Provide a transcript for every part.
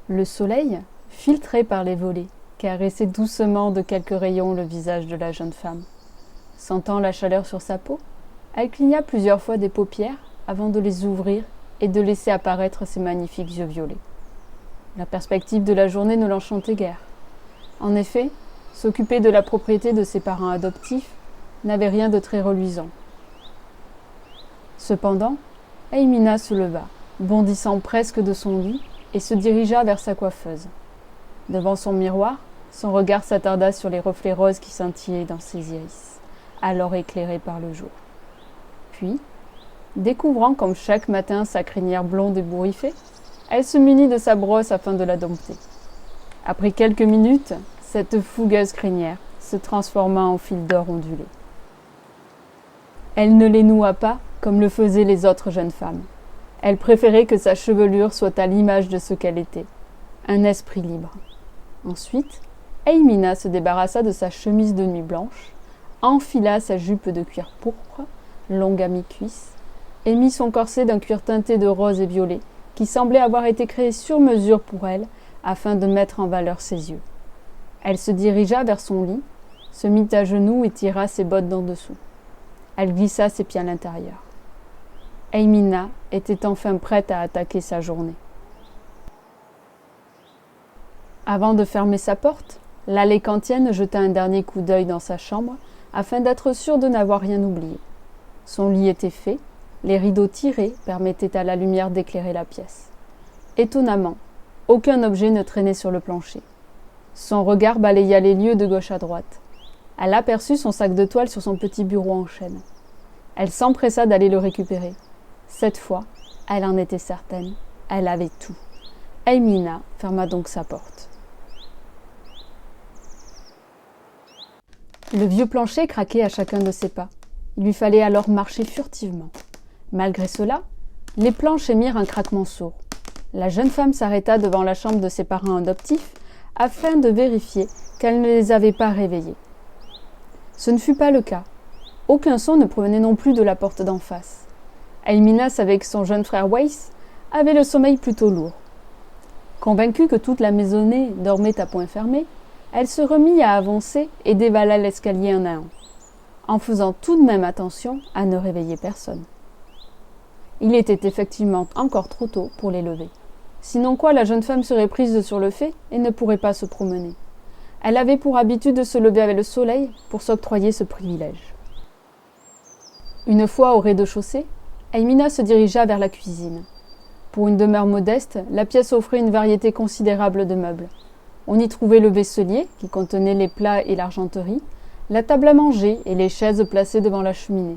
Le soleil, filtré par les volets, caressait doucement de quelques rayons le visage de la jeune femme. Sentant la chaleur sur sa peau, elle cligna plusieurs fois des paupières avant de les ouvrir et de laisser apparaître ses magnifiques yeux violets. La perspective de la journée ne l'enchantait guère. En effet, s'occuper de la propriété de ses parents adoptifs n'avait rien de très reluisant. Cependant, Aymina se leva, bondissant presque de son lit, et se dirigea vers sa coiffeuse. Devant son miroir, son regard s'attarda sur les reflets roses qui scintillaient dans ses iris, alors éclairés par le jour. Puis, découvrant comme chaque matin sa crinière blonde ébouriffée, elle se munit de sa brosse afin de la dompter. Après quelques minutes, cette fougueuse crinière se transforma en fil d'or ondulé. Elle ne les noua pas comme le faisaient les autres jeunes femmes. Elle préférait que sa chevelure soit à l'image de ce qu'elle était, un esprit libre. Ensuite, Aymina se débarrassa de sa chemise de nuit blanche, enfila sa jupe de cuir pourpre, longue à mi-cuisse, et mit son corset d'un cuir teinté de rose et violet, qui semblait avoir été créé sur mesure pour elle, afin de mettre en valeur ses yeux. Elle se dirigea vers son lit, se mit à genoux et tira ses bottes d'en dessous. Elle glissa ses pieds à l'intérieur. Aymina était enfin prête à attaquer sa journée. Avant de fermer sa porte, la Lécantienne jeta un dernier coup d'œil dans sa chambre afin d'être sûre de n'avoir rien oublié. Son lit était fait, les rideaux tirés permettaient à la lumière d'éclairer la pièce. Étonnamment, aucun objet ne traînait sur le plancher. Son regard balaya les lieux de gauche à droite. Elle aperçut son sac de toile sur son petit bureau en chêne. Elle s'empressa d'aller le récupérer. Cette fois, elle en était certaine, elle avait tout. Aymina ferma donc sa porte. Le vieux plancher craquait à chacun de ses pas. Il lui fallait alors marcher furtivement. Malgré cela, les planches émirent un craquement sourd. La jeune femme s'arrêta devant la chambre de ses parents adoptifs afin de vérifier qu'elle ne les avait pas réveillés. Ce ne fut pas le cas. Aucun son ne provenait non plus de la porte d'en face. Aymina savait que son jeune frère Weiss avait le sommeil plutôt lourd. Convaincue que toute la maisonnée dormait à point fermé, elle se remit à avancer et dévala l'escalier un à un, en faisant tout de même attention à ne réveiller personne. Il était effectivement encore trop tôt pour les lever. Sinon quoi, la jeune femme serait prise sur le fait et ne pourrait pas se promener. Elle avait pour habitude de se lever avec le soleil pour s'octroyer ce privilège. Une fois au rez-de-chaussée, Aymina se dirigea vers la cuisine. Pour une demeure modeste, la pièce offrait une variété considérable de meubles. On y trouvait le vaisselier, qui contenait les plats et l'argenterie, la table à manger et les chaises placées devant la cheminée,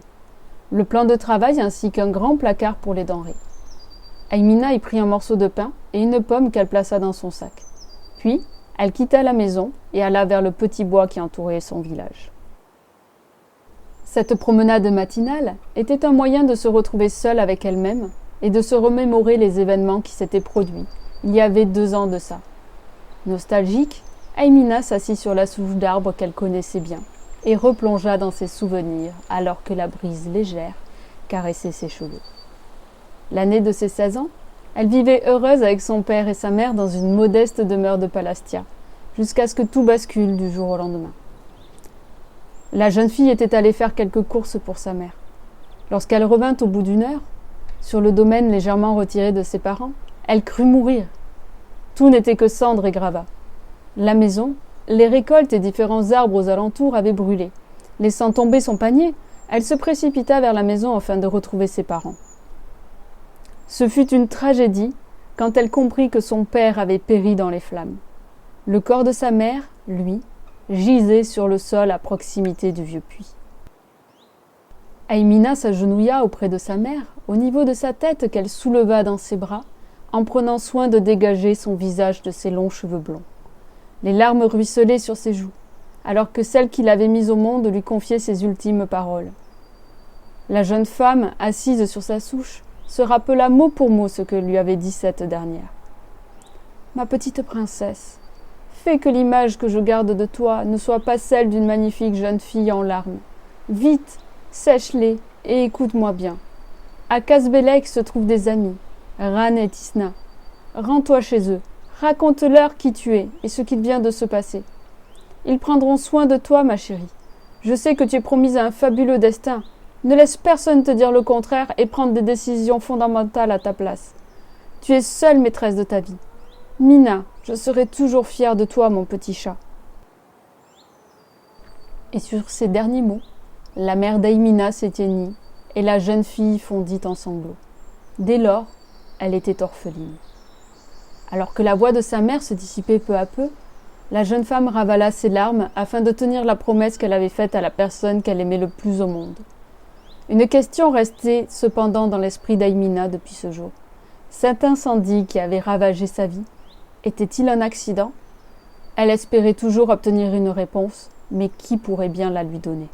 le plan de travail ainsi qu'un grand placard pour les denrées. Aymina y prit un morceau de pain et une pomme qu'elle plaça dans son sac. Puis, elle quitta la maison et alla vers le petit bois qui entourait son village. Cette promenade matinale était un moyen de se retrouver seule avec elle-même et de se remémorer les événements qui s'étaient produits il y avait 2 ans de ça. Nostalgique, Aymina s'assit sur la souche d'arbre qu'elle connaissait bien et replongea dans ses souvenirs alors que la brise légère caressait ses cheveux. L'année de ses 16 ans, elle vivait heureuse avec son père et sa mère dans une modeste demeure de Palastia, jusqu'à ce que tout bascule du jour au lendemain. La jeune fille était allée faire quelques courses pour sa mère. Lorsqu'elle revint au bout d'1 heure, sur le domaine légèrement retiré de ses parents, elle crut mourir. Tout n'était que cendres et gravats. La maison, les récoltes et différents arbres aux alentours avaient brûlé. Laissant tomber son panier, elle se précipita vers la maison afin de retrouver ses parents. Ce fut une tragédie quand elle comprit que son père avait péri dans les flammes. Le corps de sa mère, lui, gisait sur le sol à proximité du vieux puits. Aymina s'agenouilla auprès de sa mère, au niveau de sa tête qu'elle souleva dans ses bras, en prenant soin de dégager son visage de ses longs cheveux blonds. Les larmes ruisselaient sur ses joues, alors que celle qui l'avait mise au monde lui confiait ses ultimes paroles. La jeune femme, assise sur sa souche, se rappela mot pour mot ce que lui avait dit cette dernière. « Ma petite princesse, fais que l'image que je garde de toi ne soit pas celle d'une magnifique jeune fille en larmes. Vite, sèche-les et écoute-moi bien. À Casbelec se trouvent des amis, Ran et Tisna. Rends-toi chez eux, Raconte-leur qui tu es et ce qu'il vient de se passer. Ils prendront soin de toi, ma chérie. Je sais que tu es promise à un fabuleux destin. Ne laisse personne te dire le contraire et prendre des décisions fondamentales à ta place. Tu es seule maîtresse de ta vie. Mina, je serai toujours fière de toi, mon petit chat. » Et sur ces derniers mots, la mère d'Aymina s'éteignit et la jeune fille fondit en sanglots. Dès lors, elle était orpheline. Alors que la voix de sa mère se dissipait peu à peu, la jeune femme ravala ses larmes afin de tenir la promesse qu'elle avait faite à la personne qu'elle aimait le plus au monde. Une question restait cependant dans l'esprit d'Aymina depuis ce jour. Cet incendie qui avait ravagé sa vie, était-il un accident ? Elle espérait toujours obtenir une réponse, mais qui pourrait bien la lui donner ?